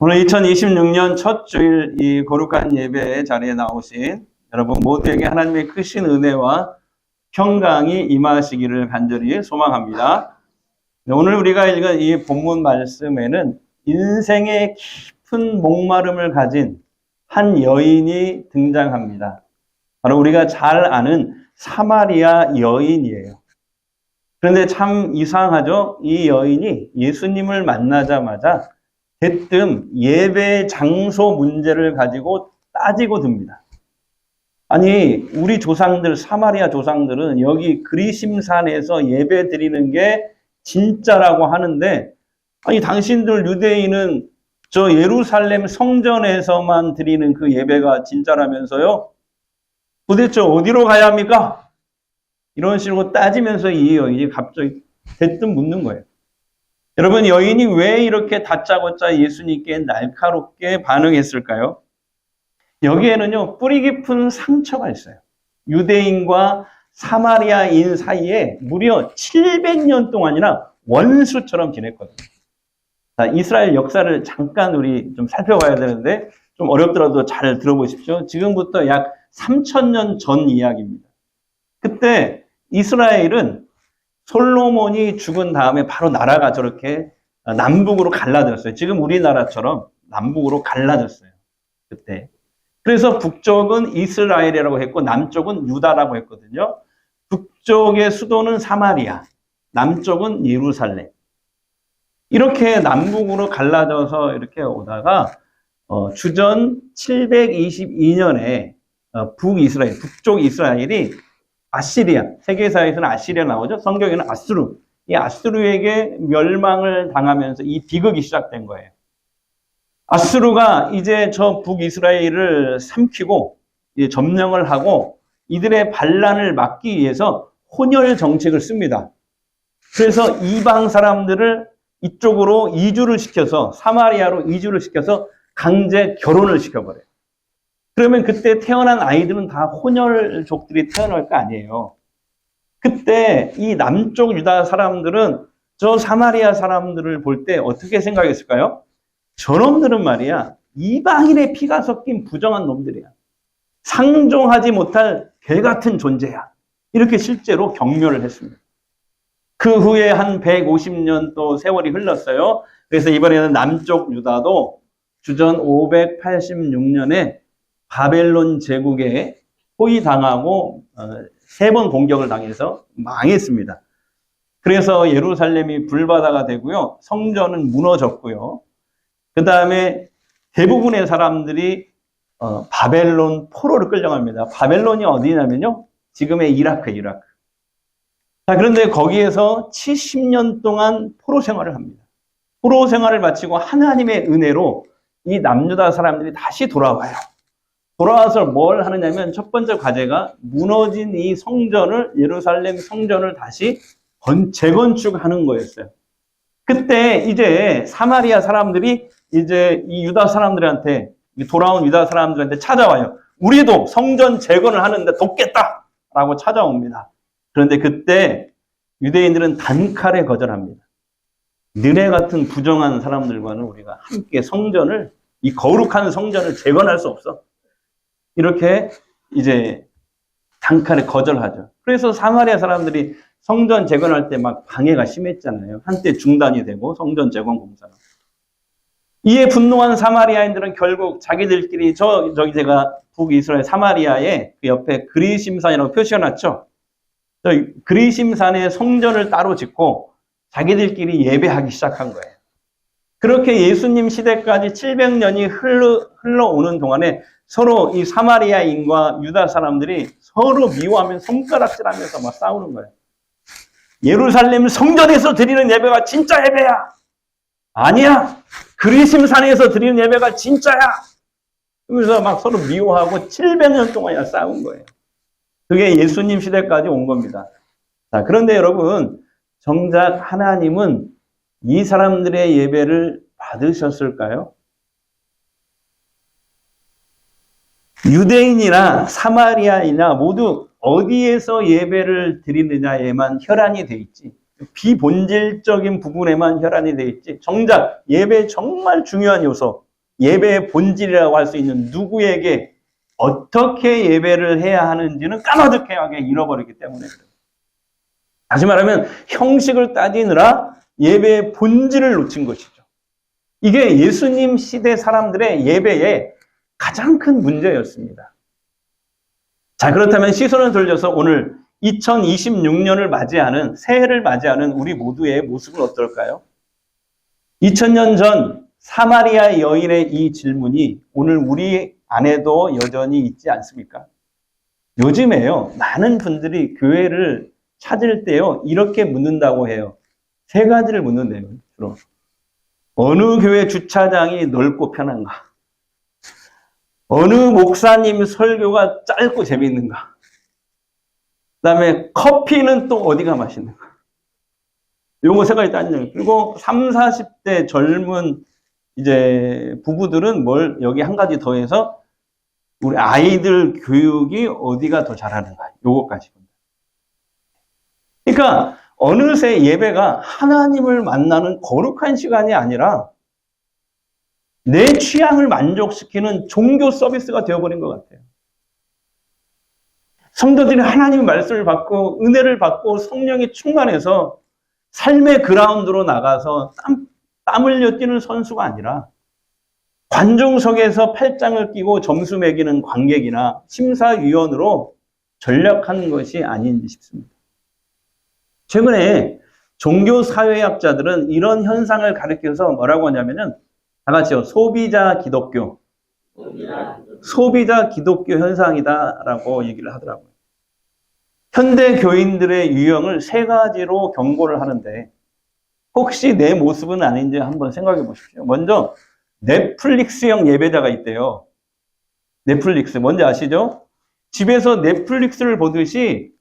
오늘 2026년 첫 주일 이 거룩한 예배 자리에 나오신 여러분 모두에게 하나님의 크신 은혜와 평강이 임하시기를 간절히 소망합니다. 오늘 우리가 읽은 이 본문 말씀에는 인생의 깊은 목마름을 가진 한 여인이 등장합니다. 바로 우리가 잘 아는 사마리아 여인이에요. 그런데 참 이상하죠? 이 여인이 예수님을 만나자마자 대뜸 예배 장소 문제를 가지고 따지고 듭니다. 아니, 우리 조상들, 사마리아 조상들은 여기 그리심산에서 예배 드리는 게 진짜라고 하는데, 아니, 당신들 유대인은 저 예루살렘 성전에서만 드리는 그 예배가 진짜라면서요? 도대체 어디로 가야 합니까? 이런 식으로 따지면서 이 여인이 갑자기 대뜸 묻는 거예요. 여러분, 여인이 왜 이렇게 다짜고짜 예수님께 날카롭게 반응했을까요? 여기에는요, 뿌리 깊은 상처가 있어요. 유대인과 사마리아인 사이에 무려 700년 동안이나 원수처럼 지냈거든요. 자, 이스라엘 역사를 잠깐 우리 좀 살펴봐야 되는데, 좀 어렵더라도 잘 들어보십시오. 지금부터 약 3000년 전 이야기입니다. 그때 이스라엘은 솔로몬이 죽은 다음에 바로 나라가 저렇게 남북으로 갈라졌어요. 지금 우리나라처럼 남북으로 갈라졌어요. 그때. 그래서 북쪽은 이스라엘이라고 했고 남쪽은 유다라고 했거든요. 북쪽의 수도는 사마리아, 남쪽은 예루살렘. 이렇게 남북으로 갈라져서 이렇게 오다가 주전 722년에 북이스라엘, 북쪽 이스라엘이 아시리아, 세계사에서는 아시리아 나오죠. 성경에는 아수르. 이 아수르에게 멸망을 당하면서 이 비극이 시작된 거예요. 아수르가 이제 저 북이스라엘을 삼키고 점령을 하고 이들의 반란을 막기 위해서 혼혈 정책을 씁니다. 그래서 이방 사람들을 이쪽으로 이주를 시켜서 사마리아로 이주를 시켜서 강제 결혼을 시켜버려요. 그러면 그때 태어난 아이들은 다 혼혈족들이 태어날 거 아니에요. 그때 이 남쪽 유다 사람들은 저 사마리아 사람들을 볼 때 어떻게 생각했을까요? 저놈들은 말이야, 이방인의 피가 섞인 부정한 놈들이야. 상종하지 못할 개 같은 존재야. 이렇게 실제로 경멸을 했습니다. 그 후에 한 150년 또 세월이 흘렀어요. 그래서 이번에는 남쪽 유다도 주전 586년에 바벨론 제국에 포위당하고 3번 공격을 당해서 망했습니다. 그래서 예루살렘이 불바다가 되고요. 성전은 무너졌고요. 그 다음에 대부분의 사람들이 바벨론 포로를 끌려갑니다. 바벨론이 어디냐면요. 지금의 이라크. 자, 그런데 거기에서 70년 동안 포로 생활을 합니다. 포로 생활을 마치고 하나님의 은혜로 이 남유다 사람들이 다시 돌아와요. 돌아와서 뭘 하느냐면 첫 번째 과제가 무너진 이 성전을, 예루살렘 성전을 다시 재건축하는 거였어요. 그때 이제 사마리아 사람들이 이제 이 유다 사람들한테, 돌아온 유다 사람들한테 찾아와요. 우리도 성전 재건을 하는데 돕겠다라고 찾아옵니다. 그런데 그때 유대인들은 단칼에 거절합니다. 너네 같은 부정한 사람들과는 우리가 함께 성전을, 이 거룩한 성전을 재건할 수 없어. 이렇게 이제 단칼에 거절하죠. 그래서 사마리아 사람들이 성전 재건할 때 막 방해가 심했잖아요. 한때 중단이 되고 성전 재건 공사가. 이에 분노한 사마리아인들은 결국 자기들끼리 저기 제가 북이스라엘 사마리아의 그 옆에 그리심산이라고 표시해놨죠. 그리심산에 성전을 따로 짓고 자기들끼리 예배하기 시작한 거예요. 그렇게 예수님 시대까지 700년이 흘러오는 동안에 서로 이 사마리아인과 유다 사람들이 서로 미워하면 손가락질하면서 막 싸우는 거예요. 예루살렘 성전에서 드리는 예배가 진짜 예배야. 아니야. 그리심산에서 드리는 예배가 진짜야. 그러면서 막 서로 미워하고 700년 동안이나 싸운 거예요. 그게 예수님 시대까지 온 겁니다. 자, 그런데 여러분, 정작 하나님은 이 사람들의 예배를 받으셨을까요? 유대인이나 사마리아인이나 모두 어디에서 예배를 드리느냐에만 혈안이 돼 있지, 비본질적인 부분에만 혈안이 돼 있지, 정작 예배의 정말 중요한 요소, 예배의 본질이라고 할 수 있는 누구에게 어떻게 예배를 해야 하는지는 까마득하게 잃어버리기 때문에 그래요. 다시 말하면 형식을 따지느라 예배의 본질을 놓친 것이죠. 이게 예수님 시대 사람들의 예배의 가장 큰 문제였습니다. 자, 그렇다면 시선을 돌려서 오늘 2026년을 맞이하는, 새해를 맞이하는 우리 모두의 모습은 어떨까요? 2000년 전 사마리아 여인의 이 질문이 오늘 우리 안에도 여전히 있지 않습니까? 요즘에요, 많은 분들이 교회를 찾을 때요, 이렇게 묻는다고 해요. 세 가지를 묻는데요, 주로. 어느 교회 주차장이 넓고 편한가? 어느 목사님 설교가 짧고 재미있는가? 그 다음에 커피는 또 어디가 맛있는가? 요거 세 가지 따지는. 그리고 30, 40대 젊은 이제 부부들은 여기 한 가지 더해서 우리 아이들 교육이 어디가 더 잘하는가? 요거까지. 그러니까 어느새 예배가 하나님을 만나는 거룩한 시간이 아니라 내 취향을 만족시키는 종교 서비스가 되어버린 것 같아요. 성도들이 하나님의 말씀을 받고 은혜를 받고 성령이 충만해서 삶의 그라운드로 나가서 땀 흘려 뛰는 선수가 아니라 관중석에서 팔짱을 끼고 점수 매기는 관객이나 심사위원으로 전락하는 것이 아닌지 싶습니다. 최근에 종교사회학자들은 이런 현상을 가리켜서 뭐라고 하냐면은 다 같이요. 소비자 기독교 현상이다라고 얘기를 하더라고요. 현대 교인들의 유형을 세 가지로 경고를 하는데 혹시 내 모습은 아닌지 한번 생각해 보십시오. 먼저 넷플릭스형 예배자가 있대요. 넷플릭스 뭔지 아시죠? 집에서 넷플릭스를 보듯이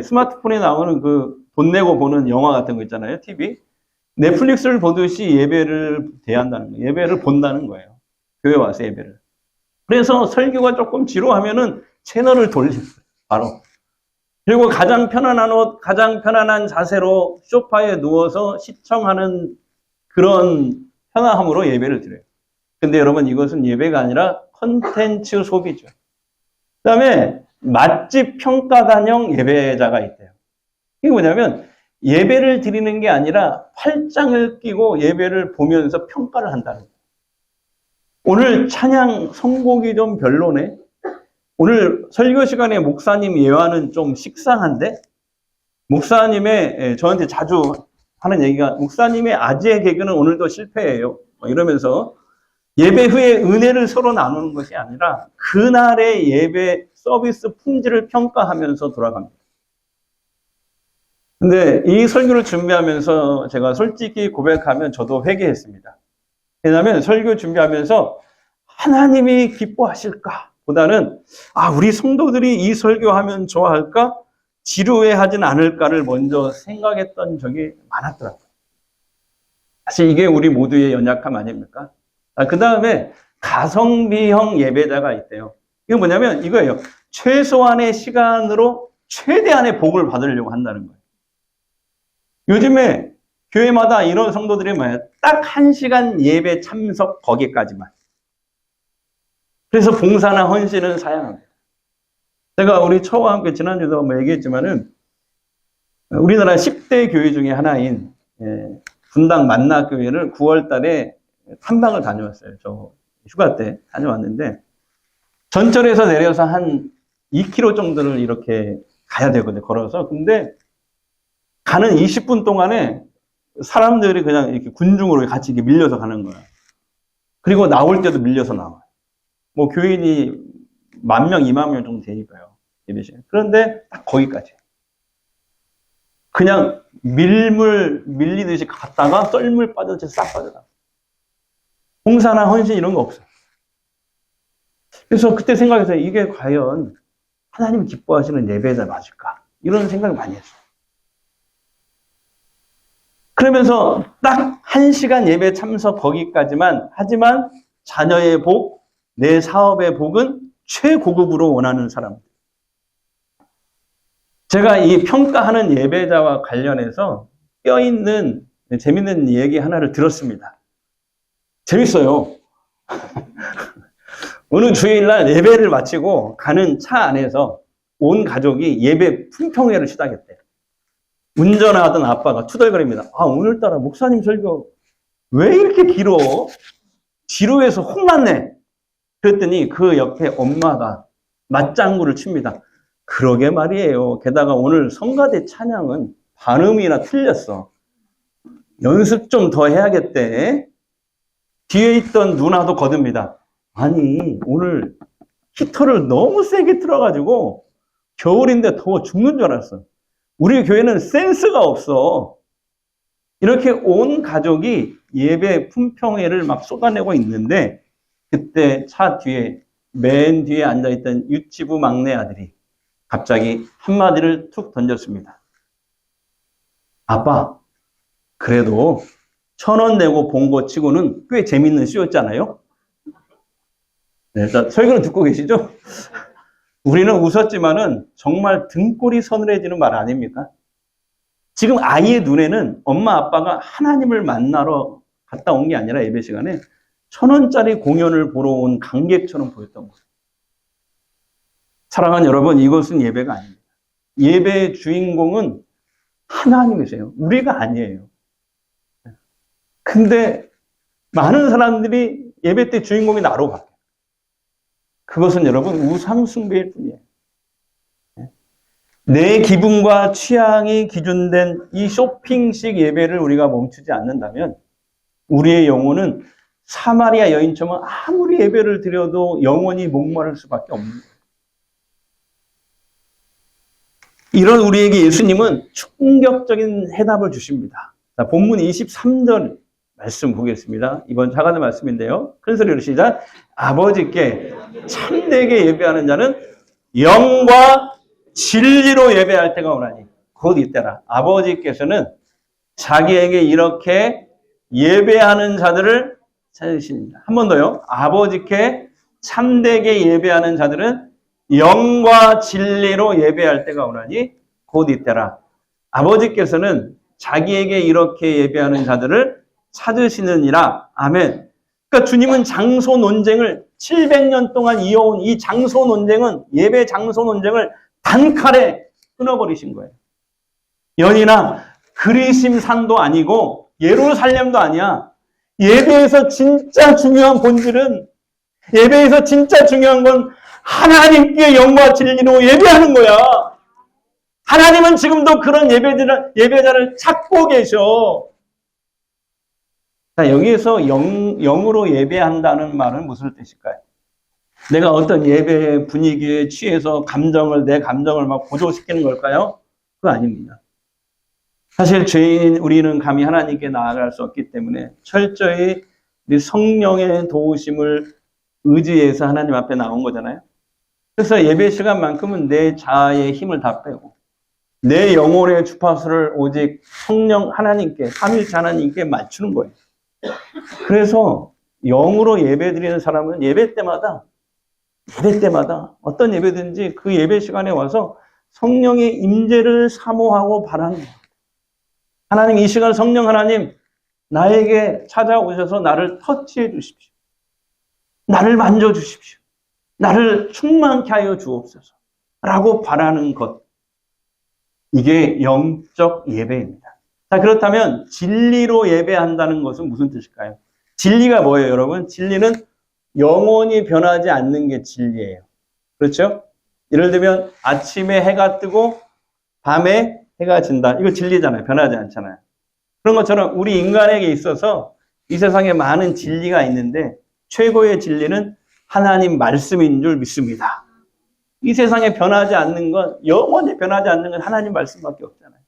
스마트폰에 나오는 그 돈 내고 보는 영화 같은 거 있잖아요. TV. 넷플릭스를 보듯이 예배를 대한다는 거예요. 예배를 본다는 거예요. 교회 와서 예배를. 그래서 설교가 조금 지루하면은 채널을 돌리세요. 바로. 그리고 가장 편안한 옷, 가장 편안한 자세로 소파에 누워서 시청하는 그런 편안함으로 예배를 드려요. 근데 여러분 이것은 예배가 아니라 컨텐츠 소비죠. 그 다음에 맛집 평가단형 예배자가 있대요. 이게 뭐냐면 예배를 드리는 게 아니라 팔짱을 끼고 예배를 보면서 평가를 한다는 거예요. 오늘 찬양 선곡이 좀 별로네. 오늘 설교 시간에 목사님 예화는 좀 식상한데 목사님의 저한테 자주 하는 얘기가 목사님의 아재 개그는 오늘도 실패예요. 이러면서 예배 후에 은혜를 서로 나누는 것이 아니라 그날의 예배 서비스 품질을 평가하면서 돌아갑니다. 근데 이 설교를 준비하면서 제가 솔직히 고백하면 저도 회개했습니다. 왜냐하면 설교 준비하면서 하나님이 기뻐하실까? 보다는 우리 성도들이 이 설교하면 좋아할까? 지루해하진 않을까를 먼저 생각했던 적이 많았더라고요. 사실 이게 우리 모두의 연약함 아닙니까? 그 다음에 가성비형 예배자가 있대요. 이게 뭐냐면 이거예요. 최소한의 시간으로 최대한의 복을 받으려고 한다는 거예요. 요즘에 교회마다 이런 성도들이 뭐예요? 딱 1시간 예배 참석 거기까지만. 그래서 봉사나 헌신은 사양합니다. 제가 우리 처와 함께 지난주도 한번 얘기했지만은 우리나라 10대 교회 중에 하나인 분당 만나교회를 9월 달에 탐방을 다녀왔어요. 저 휴가 때 다녀왔는데 전철에서 내려서 한 2km 정도를 이렇게 가야 되거든요. 걸어서. 근데 가는 20분 동안에 사람들이 그냥 이렇게 군중으로 같이 이렇게 밀려서 가는 거야. 그리고 나올 때도 밀려서 나와요. 뭐 교인이 10,000명, 20,000명 정도 되니까요. 예배시간. 그런데 딱 거기까지. 그냥 밀리듯이 갔다가 썰물 빠져서 싹 빠져나가. 봉사나 헌신 이런 거 없어요. 그래서 그때 생각해서 이게 과연 하나님 기뻐하시는 예배자 맞을까? 이런 생각을 많이 했어요. 그러면서 딱 1시간 예배 참석 거기까지만 하지만 자녀의 복, 내 사업의 복은 최고급으로 원하는 사람. 제가 이 평가하는 예배자와 관련해서 뼈있는 재밌는 얘기 하나를 들었습니다. 재밌어요. 어느 주일날 예배를 마치고 가는 차 안에서 온 가족이 예배 품평회를 시작했대요. 운전하던 아빠가 투덜거립니다. 아, 오늘따라 목사님 설교 왜 이렇게 길어? 지루해서 혼났네. 그랬더니 그 옆에 엄마가 맞장구를 칩니다. 그러게 말이에요. 게다가 오늘 성가대 찬양은 발음이나 틀렸어. 연습 좀 더 해야겠대. 뒤에 있던 누나도 거듭니다. 아니, 오늘 히터를 너무 세게 틀어가지고 겨울인데 더워 죽는 줄 알았어. 우리 교회는 센스가 없어. 이렇게 온 가족이 예배 품평회를 막 쏟아내고 있는데 그때 차 뒤에 맨 뒤에 앉아있던 유치부 막내 아들이 갑자기 한마디를 툭 던졌습니다. 아빠, 그래도 1,000원 내고 본 거 치고는 꽤 재밌는 쇼였잖아요. 네, 설교는 듣고 계시죠? 우리는 웃었지만은 정말 등골이 서늘해지는 말 아닙니까? 지금 아이의 눈에는 엄마 아빠가 하나님을 만나러 갔다 온 게 아니라 예배 시간에 1,000원짜리 공연을 보러 온 관객처럼 보였던 거예요. 사랑하는 여러분, 이것은 예배가 아닙니다. 예배의 주인공은 하나님이세요. 우리가 아니에요. 근데 많은 사람들이 예배 때 주인공이 나로 바뀌어요. 그것은 여러분 우상숭배일 뿐이에요. 내 기분과 취향이 기준된 이 쇼핑식 예배를 우리가 멈추지 않는다면 우리의 영혼은 사마리아 여인처럼 아무리 예배를 드려도 영원히 목마를 수밖에 없는 거예요. 이런 우리에게 예수님은 충격적인 해답을 주십니다. 자, 본문 23절 말씀 보겠습니다. 이번 작은 말씀인데요. 큰 소리로 시작. 아버지께 참되게 예배하는 자는 영과 진리로 예배할 때가 오나니 곧 이때라. 아버지께서는 자기에게 이렇게 예배하는 자들을 찾으십니다. 한 번 더요. 아버지께 참되게 예배하는 자들은 영과 진리로 예배할 때가 오나니 곧 이때라. 아버지께서는 자기에게 이렇게 예배하는 자들을 찾으시느니라. 아멘. 그러니까 주님은 장소 논쟁을 700년 동안 이어온 이 장소 논쟁은 예배 장소 논쟁을 단칼에 끊어버리신 거예요. 연이나 그리심산도 아니고 예루살렘도 아니야. 예배에서 진짜 중요한 본질은 예배에서 진짜 중요한 건 하나님께 영과 진리로 예배하는 거야. 하나님은 지금도 그런 예배자를 찾고 계셔. 자, 여기에서 영으로 예배한다는 말은 무슨 뜻일까요? 내가 어떤 예배 분위기에 취해서 내 감정을 막 고조시키는 걸까요? 그거 아닙니다. 사실 죄인 우리는 감히 하나님께 나아갈 수 없기 때문에 철저히 우리 성령의 도우심을 의지해서 하나님 앞에 나온 거잖아요. 그래서 예배 시간만큼은 내 자아의 힘을 다 빼고 내 영혼의 주파수를 오직 성령 하나님께, 삼위일체 하나님께 맞추는 거예요. 그래서 영으로 예배 드리는 사람은 예배 때마다 어떤 예배든지 그 예배 시간에 와서 성령의 임재를 사모하고 바라는 거예요. 하나님, 이 시간 성령 하나님 나에게 찾아오셔서 나를 터치해 주십시오. 나를 만져주십시오. 나를 충만케 하여 주옵소서 라고 바라는 것. 이게 영적 예배입니다. 자, 그렇다면 진리로 예배한다는 것은 무슨 뜻일까요? 진리가 뭐예요, 여러분? 진리는 영원히 변하지 않는 게 진리예요. 그렇죠? 예를 들면 아침에 해가 뜨고 밤에 해가 진다. 이거 진리잖아요. 변하지 않잖아요. 그런 것처럼 우리 인간에게 있어서 이 세상에 많은 진리가 있는데 최고의 진리는 하나님 말씀인 줄 믿습니다. 이 세상에 변하지 않는 건, 영원히 변하지 않는 건 하나님 말씀밖에 없잖아요.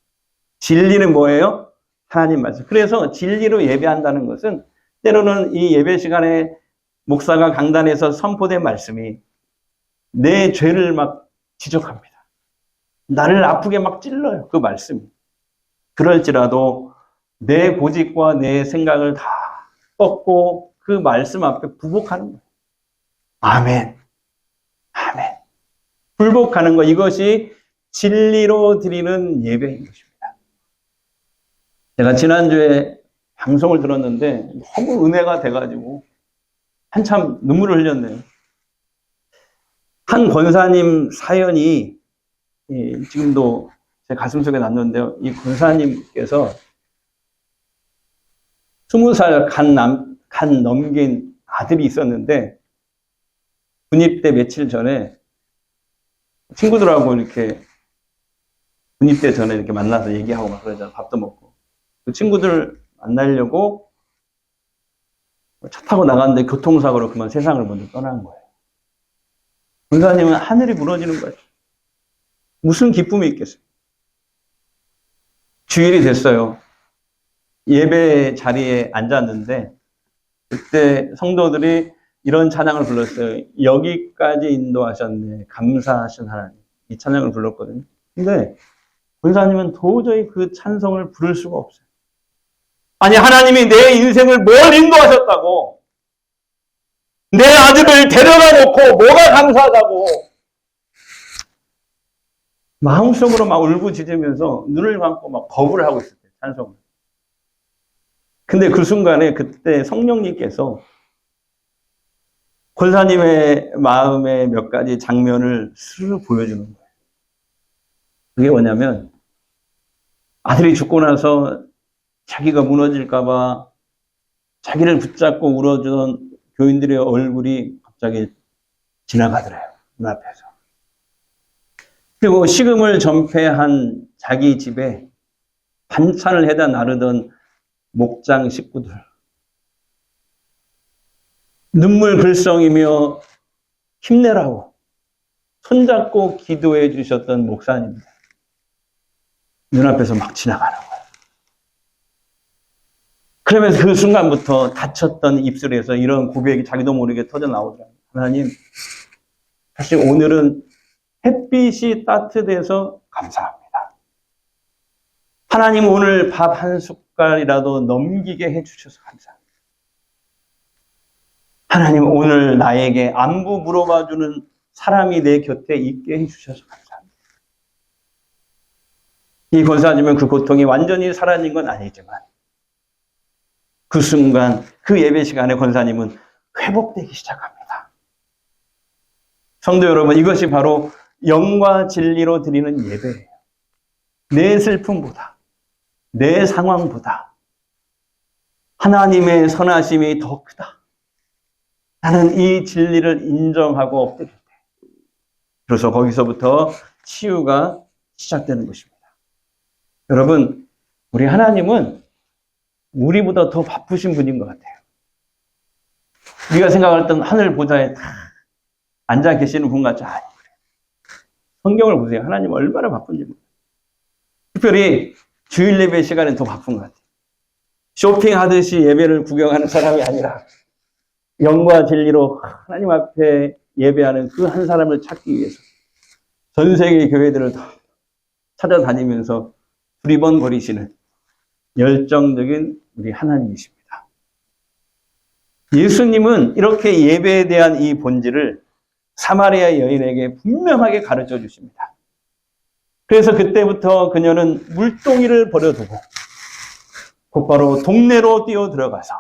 진리는 뭐예요? 하나님 말씀. 그래서 진리로 예배한다는 것은 때로는 이 예배 시간에 목사가 강단에서 선포된 말씀이 내 죄를 막 지적합니다. 나를 아프게 막 찔러요. 그 말씀이. 그럴지라도 내 고집과 내 생각을 다 꺾고 그 말씀 앞에 부복하는 거예요. 아멘. 아멘. 불복하는 것, 이것이 진리로 드리는 예배인 것입니다. 제가 지난주에 방송을 들었는데 너무 은혜가 돼가지고 한참 눈물을 흘렸네요. 한 권사님 사연이 지금도 제 가슴속에 남는데요. 이 권사님께서 20살 간 넘긴 아들이 있었는데 군입대 며칠 전에 친구들하고 이렇게 군입대 전에 이렇게 만나서 얘기하고 막 그러잖아. 밥도 먹고. 그 친구들 만나려고 차 타고 나갔는데 교통사고로 그만 세상을 먼저 떠난 거예요. 권사님은 하늘이 무너지는 거예요. 무슨 기쁨이 있겠어요? 주일이 됐어요. 예배 자리에 앉았는데 그때 성도들이 이런 찬양을 불렀어요. 여기까지 인도하셨네. 감사하신 하나님. 이 찬양을 불렀거든요. 근데 권사님은 도저히 그 찬송을 부를 수가 없어요. 아니, 하나님이 내 인생을 뭘 인도하셨다고. 내 아들을 데려다 놓고 뭐가 감사하다고. 마음속으로 막 울부짖으면서 눈을 감고 막 거부를 하고 있었대요. 찬송을. 근데 그 순간에 그때 성령님께서 권사님의 마음의 몇 가지 장면을 스르르 보여주는 거예요. 그게 뭐냐면 아들이 죽고 나서 자기가 무너질까봐 자기를 붙잡고 울어주던 교인들의 얼굴이 갑자기 지나가더래요. 눈앞에서. 그리고 식음을 전폐한 자기 집에 반찬을 해다 나르던 목장 식구들. 눈물 글썽이며 힘내라고 손잡고 기도해 주셨던 목사님들. 눈앞에서 막 지나가는 거예요. 그러면서 그 순간부터 다쳤던 입술에서 이런 고백이 자기도 모르게 터져 나오더라고요. 하나님, 사실 오늘은 햇빛이 따뜻해서 감사합니다. 하나님 오늘 밥 한 숟갈이라도 넘기게 해주셔서 감사합니다. 하나님 오늘 나에게 안부 물어봐주는 사람이 내 곁에 있게 해주셔서 감사합니다. 이 권사님은 그 고통이 완전히 사라진 건 아니지만 그 순간 그 예배 시간에 권사님은 회복되기 시작합니다. 성도 여러분, 이것이 바로 영과 진리로 드리는 예배예요. 내 슬픔보다, 내 상황보다 하나님의 선하심이 더 크다. 나는 이 진리를 인정하고 엎드릴 때, 그래서 거기서부터 치유가 시작되는 것입니다. 여러분, 우리 하나님은 우리보다 더 바쁘신 분인 것 같아요. 우리가 생각할 땐 하늘 보좌에 다 앉아 계시는 분 같지 않아요. 성경을 보세요. 하나님 얼마나 바쁜지 모르겠어요. 특별히 주일 예배 시간에 더 바쁜 것 같아요. 쇼핑하듯이 예배를 구경하는 사람이 아니라 영과 진리로 하나님 앞에 예배하는 그 한 사람을 찾기 위해서 전 세계 교회들을 찾아다니면서 두리번거리시는 열정적인 우리 하나님이십니다. 예수님은 이렇게 예배에 대한 이 본질을 사마리아 여인에게 분명하게 가르쳐 주십니다. 그래서 그때부터 그녀는 물동이를 버려두고 곧바로 동네로 뛰어 들어가서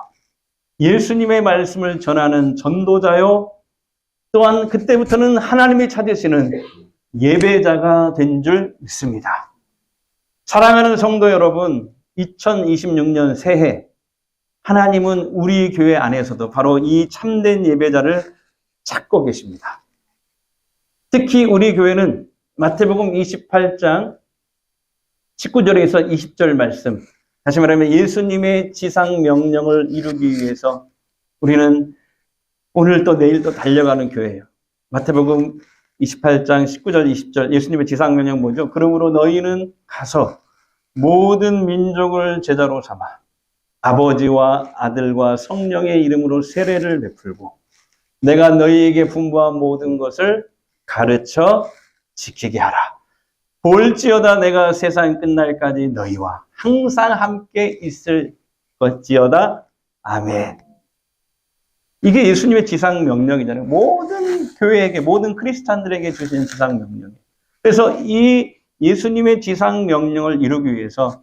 예수님의 말씀을 전하는 전도자요, 또한 그때부터는 하나님이 찾으시는 예배자가 된 줄 믿습니다. 사랑하는 성도 여러분, 2026년 새해 하나님은 우리 교회 안에서도 바로 이 참된 예배자를 찾고 계십니다. 특히 우리 교회는 마태복음 28장 19절에서 20절 말씀, 다시 말하면 예수님의 지상 명령을 이루기 위해서 우리는 오늘 또 내일 또 달려가는 교회예요. 마태복음 28장 19절 20절 예수님의 지상 명령 뭐죠? 그러므로 너희는 가서 모든 민족을 제자로 삼아 아버지와 아들과 성령의 이름으로 세례를 베풀고 내가 너희에게 분부한 모든 것을 가르쳐 지키게 하라. 볼지어다 내가 세상 끝날까지 너희와 항상 함께 있을 것지어다. 아멘. 이게 예수님의 지상 명령이잖아요. 모든 교회에게, 모든 크리스찬들에게 주신 지상 명령이에요. 그래서 이 예수님의 지상 명령을 이루기 위해서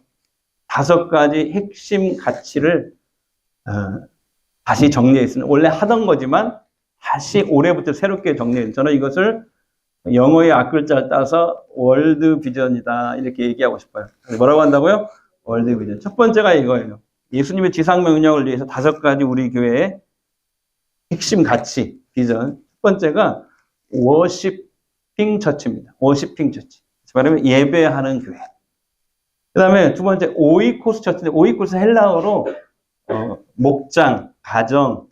5가지 핵심 가치를 다시 정리했으니 원래 하던 거지만 다시 올해부터 새롭게 정리했어요. 저는 이것을 영어의 앞글자를 따서 월드 비전이다 이렇게 얘기하고 싶어요. 뭐라고 한다고요? 월드 비전. 첫 번째가 이거예요. 예수님의 지상 명령을 위해서 5가지 우리 교회의 핵심 가치, 비전. 첫 번째가 워시핑 처치입니다. 워시핑 처치. 말하면 예배하는 교회. 그 다음에 두 번째 오이코스 처치인데 오이코스 헬라어로 목장, 가정,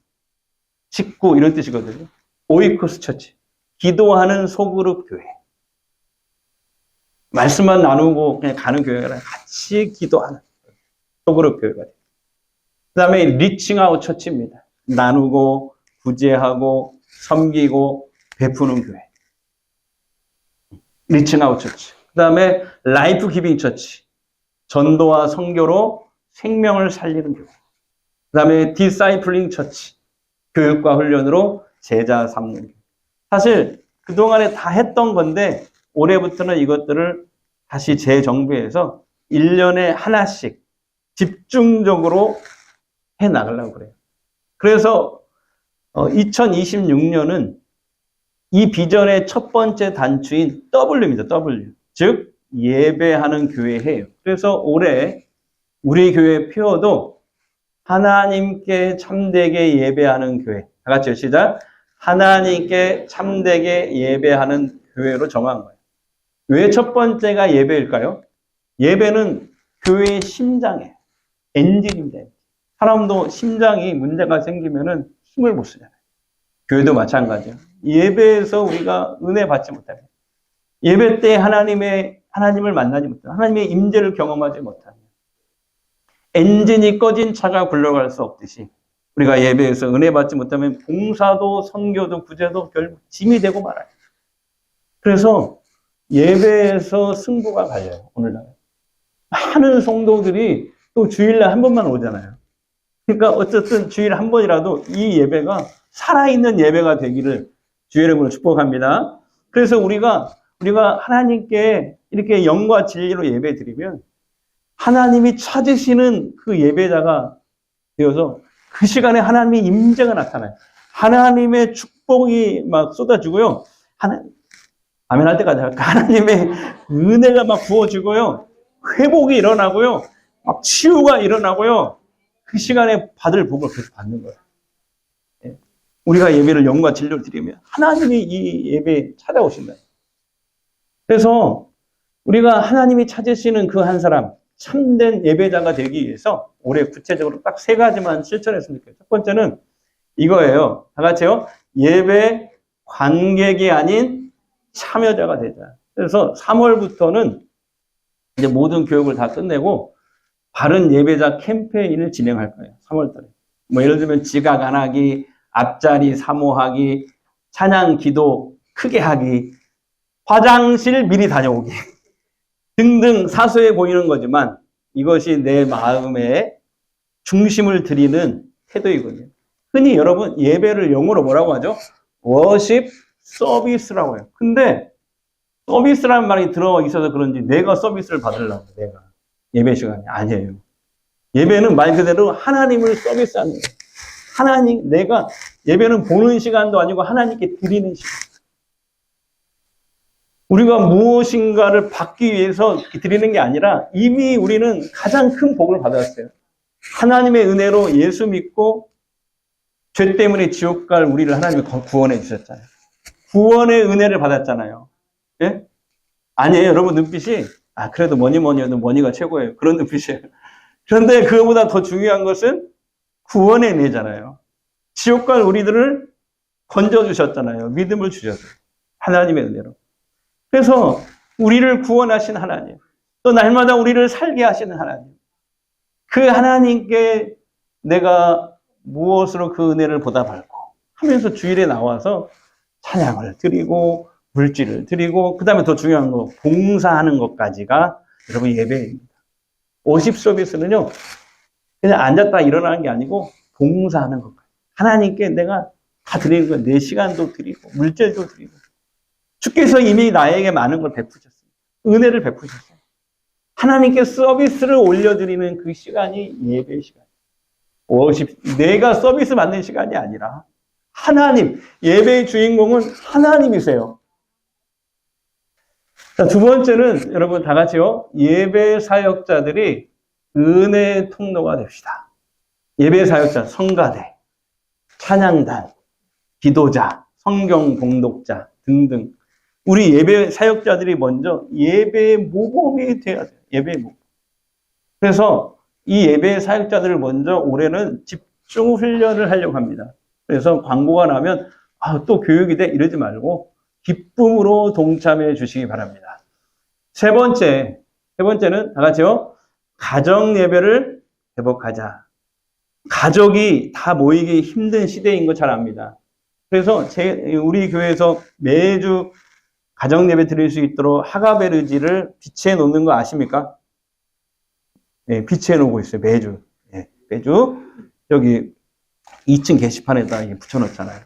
식구 이런 뜻이거든요. 오이코스 처치. 기도하는 소그룹 교회. 말씀만 나누고 그냥 가는 교회가 아니라 같이 기도하는 소그룹 교회가 돼요. 그 다음에 리칭아웃 처치입니다. 나누고 구제하고 섬기고 베푸는 교회. 리칭아웃 처치. 그 다음에 라이프 기빙 처치. 전도와 선교로 생명을 살리는 교회. 그 다음에 디사이플링 처치. 교육과 훈련으로 제자 삼는 교회. 사실 그동안에 다 했던 건데 올해부터는 이것들을 다시 재정비해서 1년에 하나씩 집중적으로 해나가려고 그래요. 그래서 2026년은 이 비전의 첫 번째 단추인 W입니다. W. 즉 예배하는 교회 해요. 그래서 올해 우리 교회 표어도 하나님께 참되게 예배하는 교회. 다 같이요. 시작. 하나님께 참되게 예배하는 교회로 정한 거예요. 왜 첫 번째가 예배일까요? 예배는 교회의 심장이에요. 엔진입니다. 사람도 심장이 문제가 생기면은 힘을 못 쓰잖아요. 교회도 마찬가지예요. 예배에서 우리가 은혜 받지 못하면, 예배 때 하나님을 만나지 못하면, 하나님의 임재를 경험하지 못하면, 엔진이 꺼진 차가 굴러갈 수 없듯이 우리가 예배에서 은혜 받지 못하면 봉사도 선교도 구제도 결국 짐이 되고 말아요. 그래서 예배에서 승부가 갈려요. 오늘날 많은 성도들이 또 주일날 한 번만 오잖아요. 그러니까 어쨌든 주일에 한 번이라도 이 예배가 살아있는 예배가 되기를 주의 이름으로 축복합니다. 그래서 우리가 하나님께 이렇게 영과 진리로 예배 드리면 하나님이 찾으시는 그 예배자가 되어서 그 시간에 하나님의 임재가 나타나요. 하나님의 축복이 막 쏟아지고요. 아멘 할 때까지 할까? 하나님의 은혜가 막 부어지고요. 회복이 일어나고요. 막 치유가 일어나고요. 그 시간에 받을 복을 계속 받는 거예요. 우리가 예배를 영과 진리로 드리면 하나님이 이 예배에 찾아오신다. 그래서 우리가 하나님이 찾으시는 그 한 사람, 참된 예배자가 되기 위해서 올해 구체적으로 딱 3가지만 실천했으면 좋겠어요. 첫 번째는 이거예요. 다 같이요. 예배 관객이 아닌 참여자가 되자. 그래서 3월부터는 이제 모든 교육을 다 끝내고 바른 예배자 캠페인을 진행할 거예요. 3월달에. 뭐 예를 들면 지각 안 하기, 앞자리 사모하기, 찬양 기도 크게 하기, 화장실 미리 다녀오기 등등 사소해 보이는 거지만 이것이 내 마음의 중심을 드리는 태도이거든요. 흔히 여러분 예배를 영어로 뭐라고 하죠? 워십 서비스라고 해요. 근데 서비스라는 말이 들어 있어서 그런지 내가 서비스를 받으려고 내가 예배 시간이 아니에요. 예배는 말 그대로 하나님을 서비스하는 거예요. 내가 예배는 보는 시간도 아니고 하나님께 드리는 시간. 우리가 무엇인가를 받기 위해서 드리는 게 아니라 이미 우리는 가장 큰 복을 받았어요. 하나님의 은혜로 예수 믿고 죄 때문에 지옥 갈 우리를 하나님이 구원해 주셨잖아요. 구원의 은혜를 받았잖아요. 예? 아니에요. 여러분 눈빛이 그래도 뭐니 해도 뭐니가 최고예요. 그런 눈빛이에요. 그런데 그거보다 더 중요한 것은 구원의 은혜잖아요. 지옥 갈 우리들을 건져주셨잖아요. 믿음을 주셨어요. 하나님의 은혜로. 그래서 우리를 구원하신 하나님, 또 날마다 우리를 살게 하시는 하나님, 그 하나님께 내가 무엇으로 그 은혜를 보답할고 하면서 주일에 나와서 찬양을 드리고 물질을 드리고 그 다음에 더 중요한 거 봉사하는 것까지가 여러분 예배입니다. 워십 서비스는요 그냥 앉았다 일어나는 게 아니고 봉사하는 것까지 하나님께 내가 다 드리는 거예요. 내 시간도 드리고 물질도 드리고 주께서 이미 나에게 많은 걸 베푸셨습니다. 은혜를 베푸셨어요. 하나님께 서비스를 올려드리는 그 시간이 예배의 시간. 내가 서비스 받는 시간이 아니라 하나님, 예배의 주인공은 하나님이세요. 자, 두 번째는 여러분 다 같이요. 예배 사역자들이 은혜의 통로가 됩시다. 예배 사역자, 성가대, 찬양단, 기도자, 성경 봉독자 등등. 우리 예배 사역자들이 먼저 예배의 모범이 되어야 돼요. 예배의 모범. 그래서 이 예배 사역자들을 먼저 올해는 집중 훈련을 하려고 합니다. 그래서 광고가 나면 또 교육이 돼 이러지 말고 기쁨으로 동참해 주시기 바랍니다. 세 번째는 다 같이요. 가정 예배를 회복하자. 가족이 다 모이기 힘든 시대인 거 잘 압니다. 그래서 우리 교회에서 매주 가정 예배 드릴 수 있도록 하가베르지를 비치해 놓는 거 아십니까? 네, 비치해 놓고 있어요. 매주. 네, 매주 여기 2층 게시판에다 붙여 놓잖아요.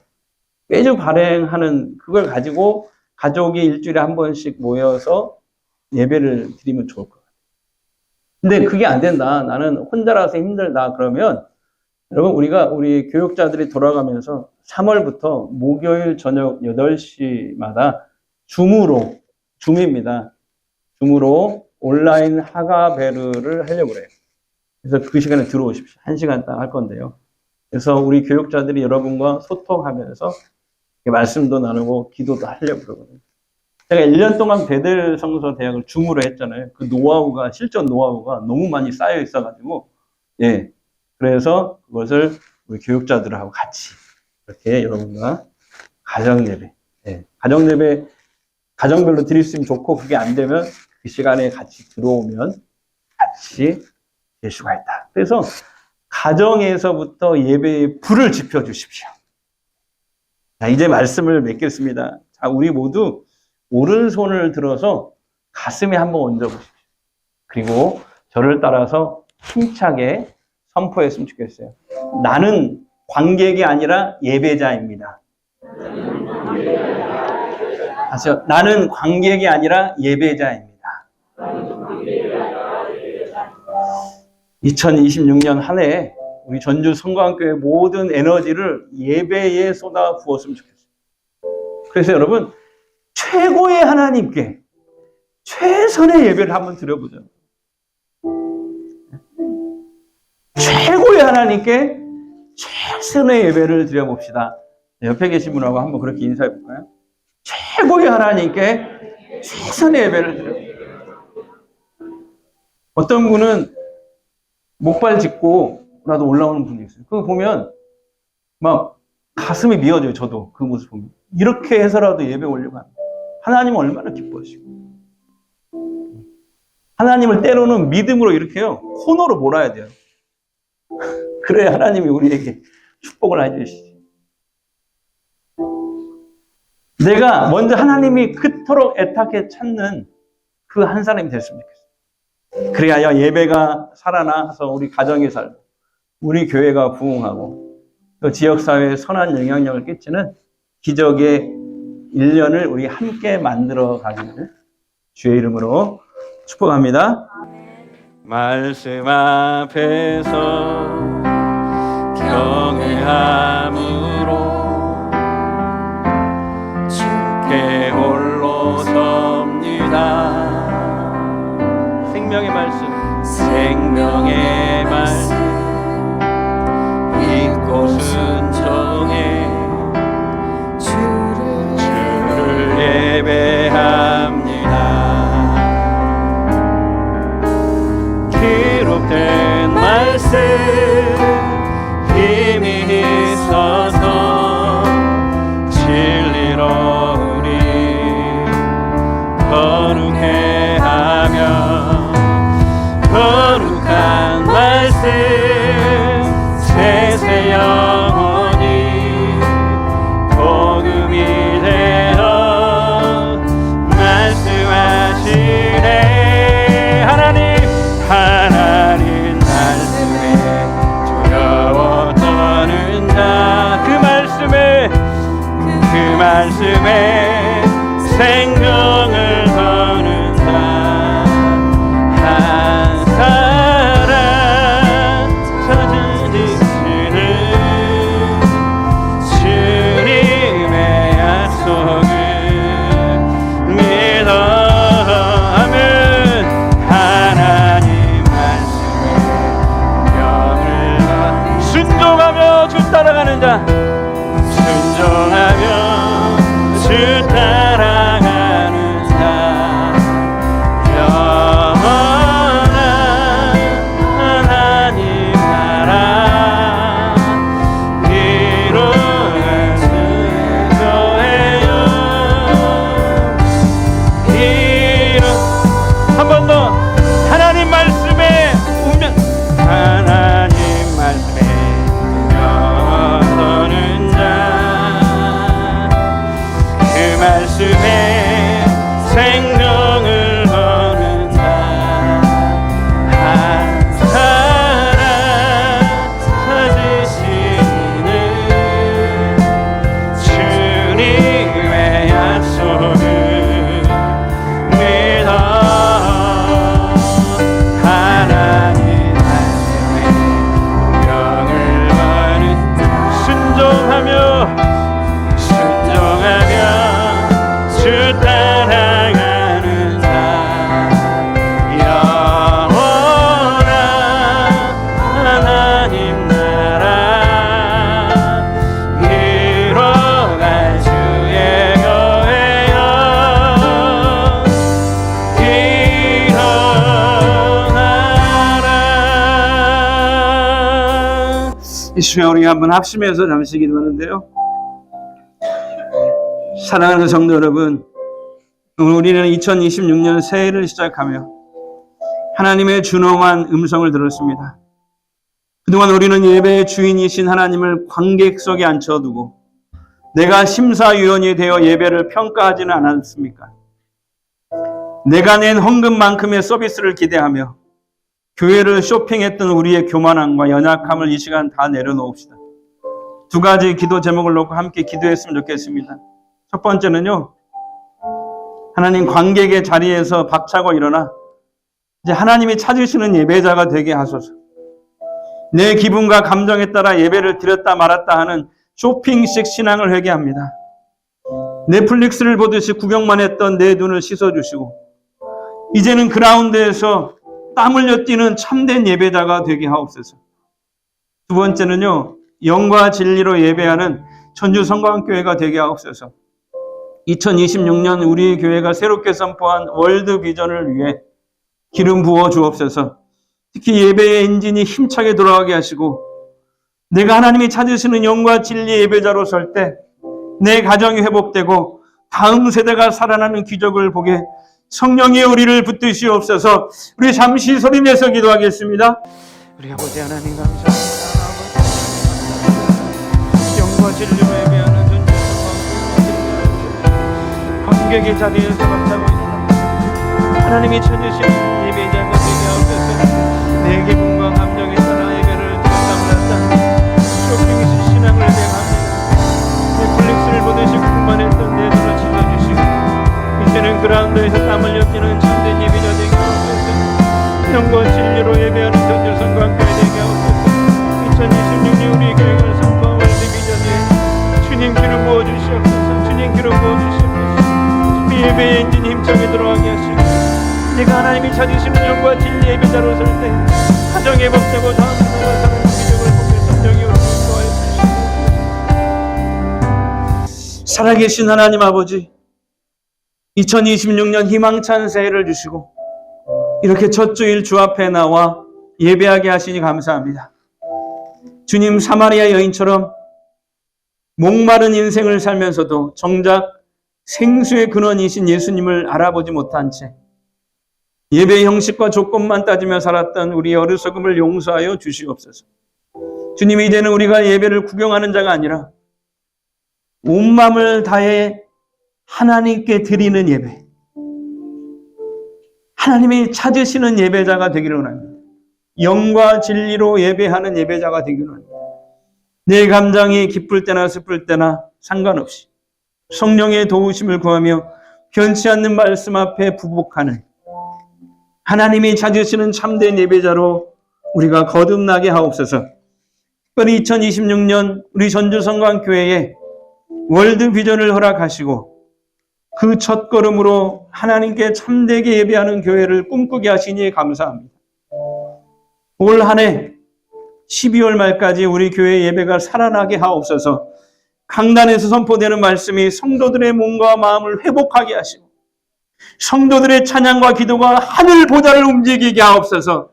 매주 발행하는 그걸 가지고 가족이 일주일에 한 번씩 모여서 예배를 드리면 좋을 것 같아요. 근데 그게 안 된다. 나는 혼자라서 힘들다. 그러면 여러분 우리 교육자들이 돌아가면서 3월부터 목요일 저녁 8시마다 줌입니다. 줌으로 온라인 하가베르를 하려고 그래요. 그래서 그 시간에 들어오십시오. 1시간 딱 할 건데요. 그래서 우리 교육자들이 여러분과 소통하면서 말씀도 나누고 기도도 하려고 그러거든요. 제가 1년 동안 베델 성서 대학을 줌으로 했잖아요. 그 실전 노하우가 너무 많이 쌓여 있어가지고, 그래서 그것을 우리 교육자들하고 같이 이렇게 여러분과 가정예배, 가정별로 드릴 수 있으면 좋고, 그게 안 되면 그 시간에 같이 들어오면 같이 될 수가 있다. 그래서 가정에서부터 예배의 불을 지펴주십시오. 자, 이제 말씀을 맺겠습니다. 자, 우리 모두 오른손을 들어서 가슴에 한번 얹어보십시오. 그리고 저를 따라서 힘차게 선포했으면 좋겠어요. 나는 관객이 아니라 예배자입니다. 다시요. 나는 관객이 아니라 예배자입니다. 2026년 한 해 우리 전주 성광교회 모든 에너지를 예배에 쏟아 부었으면 좋겠어요. 그래서 여러분 최고의 하나님께 최선의 예배를 한번 드려보죠. 최고의 하나님께 최선의 예배를 드려봅시다. 옆에 계신 분하고 한번 그렇게 인사해 볼까요? 최고의 하나님께 최선의 예배를 드려봅시다. 어떤 분은 목발 짚고 나도 올라오는 분도 있어요. 그거 보면 막 가슴이 미어져요. 저도 그 모습 보면. 이렇게 해서라도 예배 올려고 합니다. 하나님은 얼마나 기뻐하시고. 하나님을 때로는 믿음으로 이렇게요. 코너로 몰아야 돼요. 그래야 하나님이 우리에게 축복을 해주시지. 내가 먼저 하나님이 그토록 애타게 찾는 그 한 사람이 됐으면 좋겠어요. 그래야 예배가 살아나서 우리 가정이 살고 우리 교회가 부흥하고 또 지역사회에 선한 영향력을 끼치는 기적의 1년을 우리 함께 만들어 가기를 주의 이름으로 축복합니다. 말씀 앞에서 경외함으로 주께 홀로 섭니다. 생명의 말씀 믿고 순종해 주를 예배합니다. 기록된 말씀 힘이 있어서 진리로 우리 거룩해 하며 거룩한 말씀 세세 영원히 복음이 되어 말씀하시네. 하나님 말씀에 두려워 떠는 자, 그 말씀에 생명을 거는 자 한 사람 찾으니 순종하며 주 따라가는 삶 영원한 하나님 나라 이루어갈 수 거예요. 한 번 더 하나님 말씀에 오면 하나님 말씀에 서는 자 그 말씀에 생명을 거는 자 한 사람 찾으시는 주님의 약속을 믿어 하나님 말씀에 영을 거는 순종하며 주 따라가는 삶 영원한 하나님 나라 이뤄갈 주의 거예요. 일어나라. 이 시간 우리 한번 합심해서 잠시 기도하는데요. 사랑하는 성도 여러분, 우리는 2026년 새해를 시작하며 하나님의 준엄한 음성을 들었습니다. 그동안 우리는 예배의 주인이신 하나님을 관객석에 앉혀두고 내가 심사위원이 되어 예배를 평가하지는 않았습니까? 내가 낸 헌금만큼의 서비스를 기대하며 교회를 쇼핑했던 우리의 교만함과 연약함을 이 시간 다 내려놓읍시다. 두 가지 기도 제목을 놓고 함께 기도했으면 좋겠습니다. 첫 번째는요, 하나님 관객의 자리에서 박차고 일어나 이제 하나님이 찾으시는 예배자가 되게 하소서. 내 기분과 감정에 따라 예배를 드렸다 말았다 하는 쇼핑식 신앙을 회개합니다. 넷플릭스를 보듯이 구경만 했던 내 눈을 씻어주시고 이제는 그라운드에서 땀 흘려 뛰는 참된 예배자가 되게 하옵소서. 두 번째는요, 영과 진리로 예배하는 전주성광교회가 되게 하옵소서. 2026년 우리 교회가 새롭게 선포한 월드 비전을 위해 기름 부어 주옵소서. 특히 예배의 엔진이 힘차게 돌아가게 하시고 내가 하나님이 찾으시는 영과 진리 예배자로 설 때 내 가정이 회복되고 다음 세대가 살아나는 기적을 보게 성령이 우리를 붙드시옵소서. 우리 잠시 소리내서 기도하겠습니다. 우리 아버지 하나님 감사합니다. 영과 진리로 예배하는 관객의 자리에서 박차고 있는 하나님이 찾으시는 예배자가 되게 하옵소서. 내 기분과 감정에 따라 예배를 드렸다 쇼핑식 신앙을 대행합니다. 넷플릭스를 보듯이 궁만 했던 내 눈을 지켜주시고 이제는 그라운드에서 땀을 흘리는 참된 예배자 되게 하옵소서. 영과 진리로 예배하는 전주성광교회 되게 하옵소서. 2026년 우리 교회를 선포한 월드 비전에 주님 기름 부어주시옵소서. 주님 기름 부어주시옵소서. 예배의 엔진이 힘차게 들어가게 하시고 내가 하나님이 찾으시는 영과 진리 예배자로 설 때 가정이 회복되고 다음 세대가 사는 기적을 보며 성령이 우리를 도와해 주시옵소서. 살아계신 하나님 아버지, 2026년 희망찬 새해를 주시고 이렇게 첫 주일 주 앞에 나와 예배하게 하시니 감사합니다. 주님, 사마리아 여인처럼 목마른 인생을 살면서도 정작 생수의 근원이신 예수님을 알아보지 못한 채 예배의 형식과 조건만 따지며 살았던 우리의 어리석음을 용서하여 주시옵소서. 주님, 이제는 우리가 예배를 구경하는 자가 아니라 온 마음을 다해 하나님께 드리는 예배, 하나님이 찾으시는 예배자가 되기를 원합니다. 영과 진리로 예배하는 예배자가 되기를 원합니다. 내 감정이 기쁠 때나 슬플 때나 상관없이 성령의 도우심을 구하며 변치 않는 말씀 앞에 부복하는 하나님이 찾으시는 참된 예배자로 우리가 거듭나게 하옵소서. 특별히 2026년 우리 전주성광교회에 월드 비전을 허락하시고 그 첫걸음으로 하나님께 참되게 예배하는 교회를 꿈꾸게 하시니 감사합니다. 올 한 해 12월 말까지 우리 교회 예배가 살아나게 하옵소서. 강단에서 선포되는 말씀이 성도들의 몸과 마음을 회복하게 하시고 성도들의 찬양과 기도가 하늘 보좌를 움직이게 하옵소서.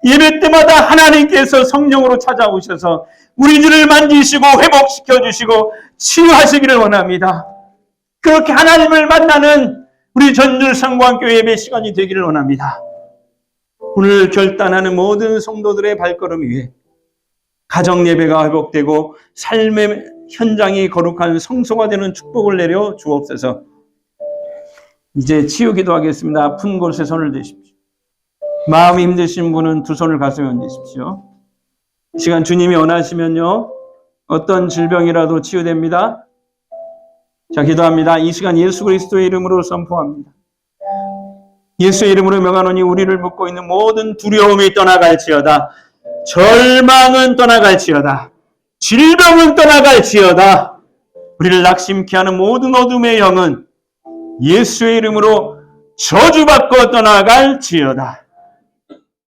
예배 때마다 하나님께서 성령으로 찾아오셔서 우리 주를 만지시고 회복시켜 주시고 치유하시기를 원합니다. 그렇게 하나님을 만나는 우리 전율상관교회 예배 시간이 되기를 원합니다. 오늘 결단하는 모든 성도들의 발걸음 위에 가정 예배가 회복되고 삶의 현장이 거룩한 성소가 되는 축복을 내려 주옵소서. 이제 치유 기도하겠습니다. 아픈 곳에 손을 대십시오. 마음이 힘드신 분은 두 손을 가슴에 얹으십시오. 이 시간 주님이 원하시면요, 어떤 질병이라도 치유됩니다. 자, 기도합니다. 이 시간 예수 그리스도의 이름으로 선포합니다. 예수의 이름으로 명하노니 우리를 묶고 있는 모든 두려움이 떠나갈지어다. 절망은 떠나갈지어다. 질병은 떠나갈지어다. 우리를 낙심케 하는 모든 어둠의 영은 예수의 이름으로 저주받고 떠나갈지어다.